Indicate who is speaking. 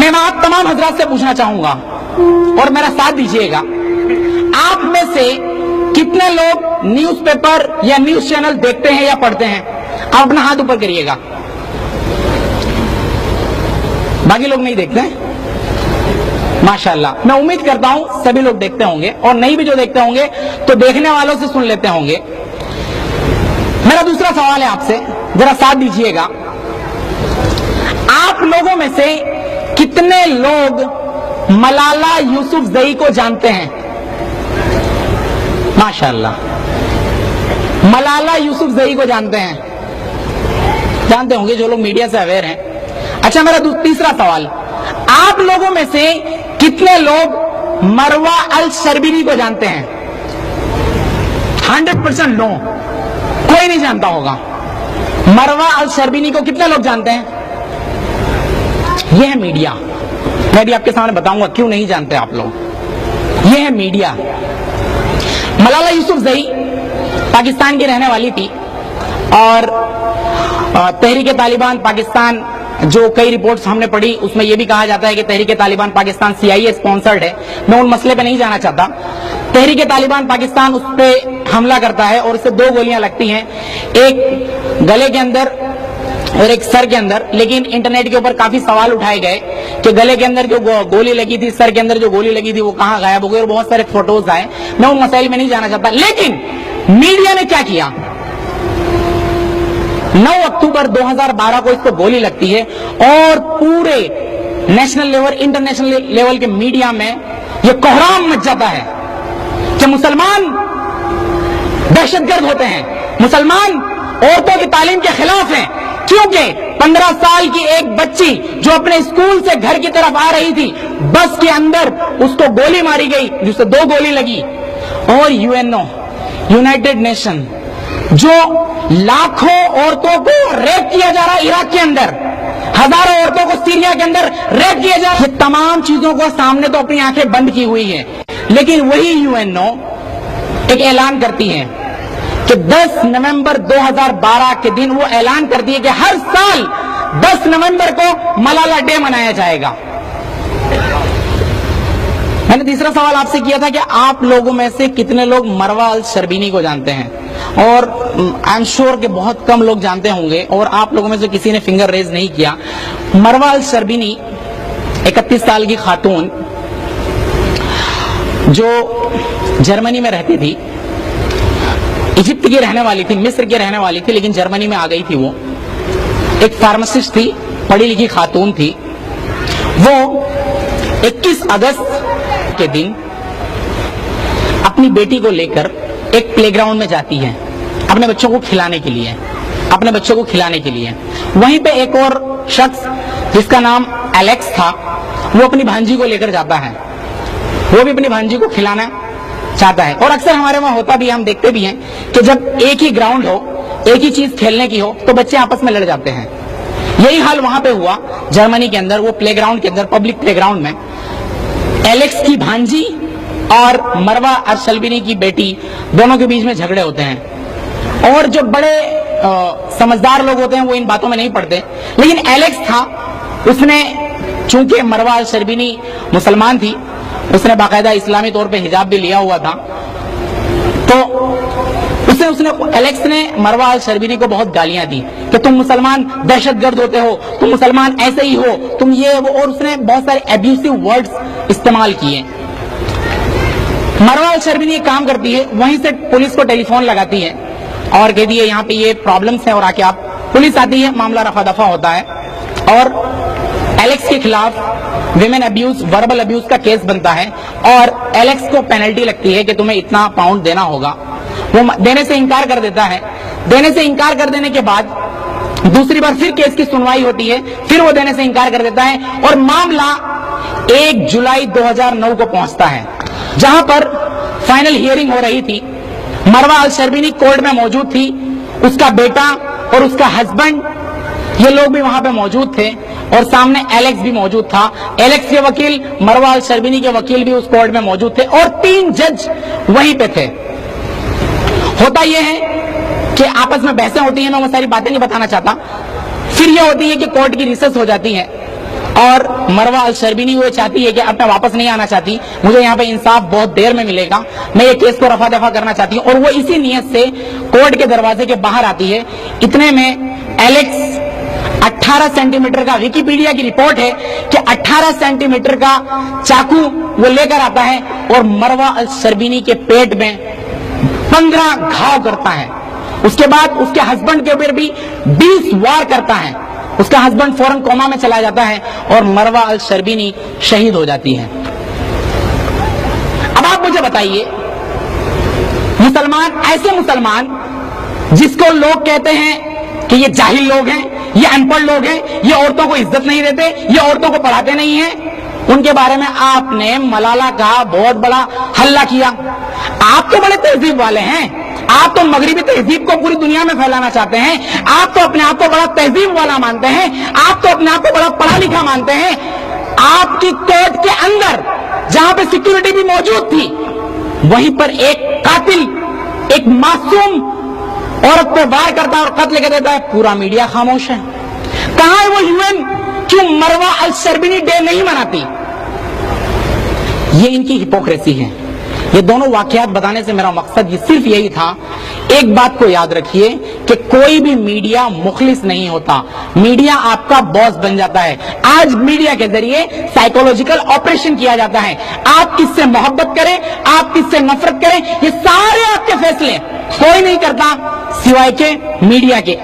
Speaker 1: میں آپ تمام حضرات سے پوچھنا چاہوں گا اور میرا ساتھ دیجیے گا، آپ میں سے کتنے لوگ نیوز پیپر یا نیوز چینل دیکھتے ہیں یا پڑھتے ہیں؟ آپ اپنا ہاتھ اوپر کریے گا۔ باقی لوگ نہیں دیکھتے ہیں؟ ماشاءاللہ، میں امید کرتا ہوں سبھی لوگ دیکھتے ہوں گے، اور نہیں بھی جو دیکھتے ہوں گے تو دیکھنے والوں سے سن لیتے ہوں گے۔ میرا دوسرا سوال ہے آپ سے، ذرا ساتھ دیجیے گا، آپ لوگوں میں سے کتنے لوگ ملالہ یوسفزئی کو جانتے ہیں؟ ماشاءاللہ، ملالہ یوسفزئی کو جانتے ہیں؟ جانتے ہوں گے جو لوگ میڈیا سے اویئر ہیں۔ اچھا، میرا تیسرا سوال، آپ لوگوں میں سے کتنے لوگ مروہ الشربینی کو جانتے ہیں؟ 100% نو، کوئی نہیں جانتا ہوگا۔ مروہ الشربینی کو کتنے لوگ جانتے ہیں؟ یہ ہے میڈیا۔ میں بھی آپ کے سامنے بتاؤں گا کیوں نہیں جانتے آپ لوگ۔ یہ ہے میڈیا۔ ملالہ یوسفزئی پاکستان کی رہنے والی تھی، اور تحریک طالبان پاکستان جو کئی رپورٹس ہم نے پڑھی اس میں یہ بھی کہا جاتا ہے کہ تحریک طالبان پاکستان CIA اسپانسرڈ ہے۔ میں ان مسئلے پہ نہیں جانا چاہتا۔ تحریک طالبان پاکستان اس پہ حملہ کرتا ہے اور اسے 2 گولیاں لگتی ہیں، ایک گلے کے اندر اور ایک سر کے اندر۔ لیکن انٹرنیٹ کے اوپر کافی سوال اٹھائے گئے کہ گلے کے اندر جو گولی لگی تھی، سر کے اندر جو گولی لگی تھی، وہ کہاں غائب ہو گئی، اور بہت سارے فوٹوز آئے۔ میں ان مسائل میں نہیں جانا چاہتا، لیکن میڈیا نے کیا کیا؟ 9 اکتوبر 2012 کو اس کو گولی لگتی ہے، اور پورے نیشنل لیول انٹرنیشنل لیول کے میڈیا میں یہ کوہرام مچ جاتا ہے کہ مسلمان دہشت گرد ہوتے ہیں، مسلمان عورتوں کی تعلیم کے خلاف ہیں، کیونکہ 15 سال کی ایک بچی جو اپنے اسکول سے گھر کی طرف آ رہی تھی، بس کے اندر اس کو گولی ماری گئی جسے 2 گولی لگی۔ اور UNO یونائٹڈ نیشن جو لاکھوں عورتوں کو ریپ کیا جا رہا ہے عراق کے اندر، ہزاروں عورتوں کو سیریا کے اندر ریپ کیا جا رہا ہے، یہ تمام چیزوں کو سامنے تو اپنی آنکھیں بند کی ہوئی ہے، لیکن وہی UNO ایک اعلان کرتی ہے کہ 10 نومبر 2012 کے دن وہ اعلان کرتی ہے کہ ہر سال 10 نومبر کو ملالہ ڈے منایا جائے گا۔ میں نے تیسرا سوال آپ سے کیا تھا کہ آپ لوگوں میں سے کتنے لوگ مروہ الشربینی کو جانتے ہیں، اور آئی ایم شیور کہ بہت کم لوگ جانتے ہوں گے، اور آپ لوگوں میں سے کسی نے فنگر ریز نہیں کیا۔ مروہ الشربینی 31 سال کی خاتون جو جرمنی میں رہتی تھی، ایجپٹ کی رہنے والی تھی، مصر کی رہنے والی تھی، لیکن جرمنی میں آ گئی تھی۔ وہ ایک فارماسسٹ تھی، پڑھی لکھی خاتون تھی۔ وہ 21 اگست کے دن اپنی بیٹی کو لے کر ایک پلے گراؤنڈ میں جاتی ہے اپنے بچوں کو کھلانے کے لیے۔ وہیں پہ ایک اور شخص جس کا نام الیکس تھا، وہ اپنی بھانجی کو لے کر جاتا ہے، وہ بھی اپنی بھانجی کو کھلانا چاہتا ہے۔ اور اکثر ہمارے وہاں ہوتا بھی ہے، ہم دیکھتے بھی ہیں کہ جب ایک ہی گراؤنڈ ہو، ایک ہی چیز کھیلنے کی ہو، تو بچے آپس میں لڑ جاتے ہیں۔ یہی حال وہاں پہ ہوا جرمنی کے اندر، وہ پلے گراؤنڈ کے اندر، پبلک پلے گراؤنڈ میں ایلیکس کی بھانجی اور مروہ الشربینی کی بیٹی دونوں کے بیچ میں جھگڑے ہوتے ہیں۔ اور جو بڑے سمجھدار لوگ ہوتے ہیں وہ ان باتوں میں نہیں پڑتے، لیکن ایلیکس تھا، اس نے چونکہ مروہ الشربینی مسلمان تھی، اس نے باقاعدہ اسلامی طور پہ حجاب بھی لیا ہوا تھا، تو ایلیکس نے مروہ الشربینی کو بہت گالیاں دی کہ تم مسلمان دہشت گرد ہوتے ہو، تم مسلمان ایسے ہی ہو، تم یہ وہ، اور اس نے بہت سارے ایبیوسو ورڈز استعمال کیے۔ مروہ الشربینی ایک کام کرتی ہے، وہیں سے پولیس کو ٹیلی فون لگاتی ہے اور کہتی ہے یہاں پہ یہ پرابلمس ہیں، اور آ کے آپ، پولیس آتی ہے، معاملہ رفع دفع ہوتا ہے، اور ایلیکس کے خلاف ویمن ابیوز، وربل ابیوز کا کیس بنتا ہے، اور ایلیکس کو پینلٹی لگتی ہے کہ تمہیں اتنا پاؤنڈ دینا ہوگا۔ وہ دینے سے انکار کر دیتا ہے۔ دینے سے انکار کر دینے کے بعد دوسری بار پھر کیس کی سنوائی ہوتی ہے، پھر وہ دینے سے انکار کر دیتا ہے، اور معاملہ 1 جولائی 2009 کو پہنچتا ہے، جہاں پر فائنل ہیئرنگ ہو رہی تھی۔ مروہ الشربینی کورٹ میں موجود تھی، اس کا بیٹا اور اس کا ہسبینڈ، یہ لوگ بھی وہاں پہ موجود تھے، اور سامنے ایلیکس بھی موجود تھا۔ ایلیکس کے وکیل، مروہ الشربینی کے وکیل بھی اس کورٹ میں موجود تھے، اور 3 جج وہیں پہ تھے۔ ہوتا یہ ہے کہ آپس میں بحثیں ہوتی ہیں، میں وہ ساری باتیں نہیں بتانا چاہتا۔ پھر یہ ہوتی ہے کہ کورٹ کی ریسس ہو جاتی ہے، اور مروہ الشربینی وہ چاہتی ہے کہ اب میں واپس نہیں آنا چاہتی, مجھے یہاں پہ انصاف بہت دیر میں ملے گا, میں یہ کیس کو رفع دفع کرنا چاہتی ہوں, اور وہ اسی نیت سے کورٹ کے دروازے کے باہر آتی ہے. اتنے میں ایلیکس 18 سینٹی میٹر کا, ویکیپیڈیا کی رپورٹ ہے کہ 18 سینٹی میٹر کا چاقو وہ لے کر آتا ہے اور مروہ الشربینی کے پیٹ میں 15 گھاؤ کرتا ہے. اس کے بعد اس کے ہسبینڈ کے اوپر بھی 20 وار کرتا ہے. اس کا ہسبینڈ فوراً کوما میں چلا جاتا ہے اور مروہ الشربینی شہید ہو جاتی ہے. اب آپ مجھے بتائیے, مسلمان, ایسے مسلمان جس کو لوگ کہتے ہیں کہ یہ جاہل لوگ ہیں, یہ ان پڑھ لوگ ہیں, یہ عورتوں کو عزت نہیں دیتے, یہ عورتوں کو پڑھاتے نہیں ہیں, ان کے بارے میں آپ نے ملالہ کا بہت بڑا حلہ کیا. آپ تو بڑے تہذیب والے ہیں, آپ تو مغربی تہذیب کو پوری دنیا میں پھیلانا چاہتے ہیں, آپ تو اپنے آپ کو بڑا تہذیب والا مانتے ہیں, آپ تو اپنے آپ کو بڑا پڑھا لکھا مانتے ہیں. آپ کی کورٹ کے اندر جہاں پہ سیکیورٹی بھی موجود تھی, وہیں پر ایک قاتل ایک معصوم عورت پہ وار کرتا ہے اور قتل کر دیتا ہے, پورا میڈیا خاموش ہے. کہاں ہے وہ یو این, کیوں مروہ الشربینی ڈے نہیں مناتی؟ یہ ان کی ہپوکریسی ہے. یہ دونوں واقعات بتانے سے میرا مقصد یہ صرف یہی تھا, ایک بات کو یاد رکھیے کہ کوئی بھی میڈیا مخلص نہیں ہوتا, میڈیا آپ کا باس بن جاتا ہے. آج میڈیا کے ذریعے سائیکولوجیکل آپریشن کیا جاتا ہے. آپ کس سے محبت کریں, آپ کس سے نفرت کریں, یہ سارے آپ کے فیصلے کوئی نہیں کرتا سوائے کہ میڈیا کے.